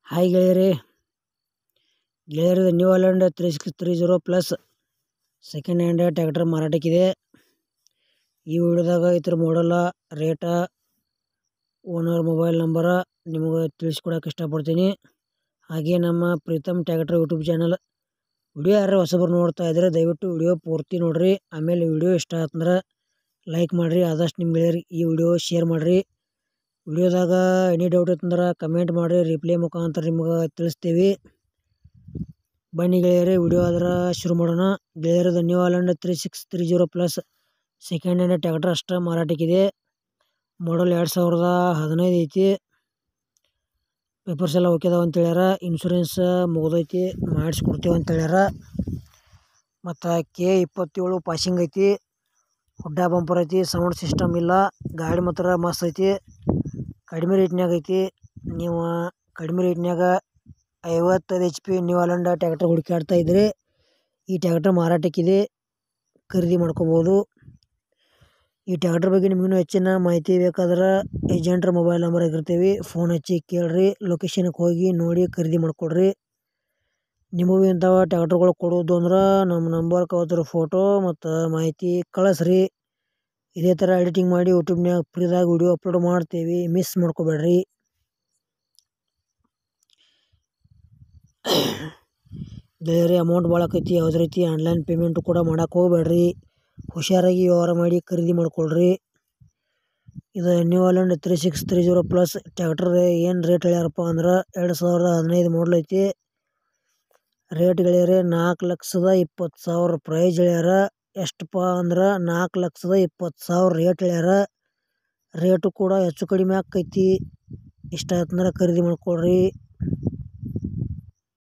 Hi ಗೆಳೆಯರೇ new Holland 3630 plus second hand tractor ಮಾರಾಟಕ್ಕಿದೆ. ಈ ವಿಡಿಯೋದಾಗ ಇದ್ರ ಮಾಡಲ್ಲ, ರೇಟ, ಓನರ್ ಮೊಬೈಲ್ ನಂಬರ ನಿಮಗೆ ತಿಳಿಸ್ಕೊಡಕ್ಕೆ ಇಷ್ಟಪಡ್ತೀನಿ. ಹಾಗೆ ನಮ್ಮ Preetam tractor YouTube channel video ಯಾರು ಹೊಸಬರು ನೋಡ್ತಾ ಇದ್ರೆ ದಯವಿಟ್ಟು ವಿಡಿಯೋ ಪೂರ್ತಿ ನೋಡ್ರಿ. ಆಮೇಲೆ ವಿಡಿಯೋ ಇಷ್ಟ ಆತಂದ್ರೆ ಲೈಕ್ ಮಾಡಿರಿ, ಆದಷ್ಟು ನಿಮ್ಮ ಗೆಳೆಯರಿಗೆ ಈ ವಿಡಿಯೋ ಶೇರ್ ಮಾಡಿರಿ. ವಿಡಿಯೋದಾಗ ಎನಿ ಡೌಟ್ ಇತ್ತಂದ್ರೆ ಕಮೆಂಟ್ ಮಾಡಿರಿ, ರಿಪ್ಲೈ ಮುಖಾಂತರ ನಿಮ್ಗೆ ತಿಳಿಸ್ತೀವಿ. ಬನ್ನಿ ಗೆಳೆಯರೇ, ವಿಡಿಯೋ ಆದ್ರೆ ಶುರು ಮಾಡೋಣ. ಗೆಳೆಯರದ new Holland 3630 plus second hand tractor ಅಷ್ಟೇ ಮಾರಾಟಕ್ಕಿದೆ. ಮಾಡಲ್ 2015 ಐತಿ. ಪೇಪರ್ಸ್ ಎಲ್ಲ ಓಕೆ ಅದಾವ ಅಂತ ಹೇಳ್ಯಾರ. ಇನ್ಶೂರೆನ್ಸ್ ಮುಗಿದೈತಿ, ಮಾಡಿಸ್ಕೊಡ್ತೀವಿ ಅಂತ ಹೇಳ್ಯಾರ. ಮತ್ತು K27 ಪಾಸಿಂಗ್ ಐತಿ. ಹುಡ್ಡ ಬಂಪರ್ ಐತಿ, ಸೌಂಡ್ ಸಿಸ್ಟಮ್ ಇಲ್ಲ. ಗಾಡಿ ಮಾತ್ರ ಮಸ್ತ್ ಐತಿ, ಕಡಿಮೆ ರೇಟ್ನಾಗ ಐತಿ. ನೀವು ಕಡಿಮೆ ರೇಟ್ನಾಗ 55 HP ನ್ಯೂ ಹಾಲೆಂಡ್ ಟ್ರ್ಯಾಕ್ಟರ್ ಹುಡುಕಾಡ್ತಾ ಇದ್ರೆ ಈ ಟ್ರ್ಯಾಕ್ಟರ್ ಮಾರಾಟಕ್ಕಿದೆ, ಖರೀದಿ ಮಾಡ್ಕೋಬೋದು. ಈ ಟ್ರ್ಯಾಕ್ಟರ್ ಬಗ್ಗೆ ನಿಮಗೂ ಹೆಚ್ಚಿನ ಮಾಹಿತಿ ಬೇಕಾದ್ರೆ ಏಜೆಂಟ್ರ ಮೊಬೈಲ್ ನಂಬರ್ ಆಗಿರ್ತೀವಿ, ಫೋನ್ ಹಚ್ಚಿ ಕೇಳ್ರಿ, ಲೊಕೇಶನ್ಗೆ ಹೋಗಿ ನೋಡಿ ಖರೀದಿ ಮಾಡ್ಕೊಡ್ರಿ. ನಿಮಗೂ ಇಂಥವ ಟ್ರ್ಯಾಕ್ಟರ್ಗಳು ಕೊಡೋದು ಅಂದ್ರೆ ನಮ್ಮ ನಂಬರ್ಗೆ ಅದ್ರ ಫೋಟೋ ಮತ್ತು ಮಾಹಿತಿ ಕಳಿಸ್ರಿ. ಇದೇ ಥರ ಎಡಿಟಿಂಗ್ ಮಾಡಿ ಯೂಟ್ಯೂಬ್ನಾಗ ಫ್ರೀದಾಗ ವಿಡಿಯೋ ಅಪ್ಲೋಡ್ ಮಾಡ್ತೀವಿ, ಮಿಸ್ ಮಾಡ್ಕೋಬೇಡ್ರಿ. ಗೆಳೆಯರೇ, ಅಮೌಂಟ್ ಭಾಳ ಆಕೈತಿ, ಯಾವುದೇ ರೀತಿ ಆನ್ಲೈನ್ ಪೇಮೆಂಟು ಕೂಡ ಮಾಡೋಕೆ ಹೋಗ್ಬೇಡ್ರಿ. ಹುಷಾರಾಗಿ ವ್ಯವಹಾರ ಮಾಡಿ ಖರೀದಿ ಮಾಡ್ಕೊಳ್ರಿ. ಇದು ನ್ಯೂ ಹಾಲೆಂಡ್ 3630 ಪ್ಲಸ್ ಟ್ರ್ಯಾಕ್ಟರ್ ಏನು ರೇಟ್ ಹೇಳ್ಯಾರಪ್ಪ ಅಂದ್ರೆ 2015 ಮಾಡಲ್ ಐತಿ. ರೇಟ್ ಗೆಳೆಯರೇ 4,20,000 ಪ್ರೈಸ್ ಹೇಳ್ಯಾರ. ಎಷ್ಟಪ್ಪ ಅಂದ್ರೆ 4,20,000 ರೇಟ್ ಹೇಳ್ಯಾರ. ರೇಟು ಕೂಡ ಹೆಚ್ಚು ಕಡಿಮೆ ಆಕೈತಿ. ಇಷ್ಟ ಆಯ್ತಂದ್ರೆ ಖರೀದಿ ಮಾಡ್ಕೊಳ್ರಿ.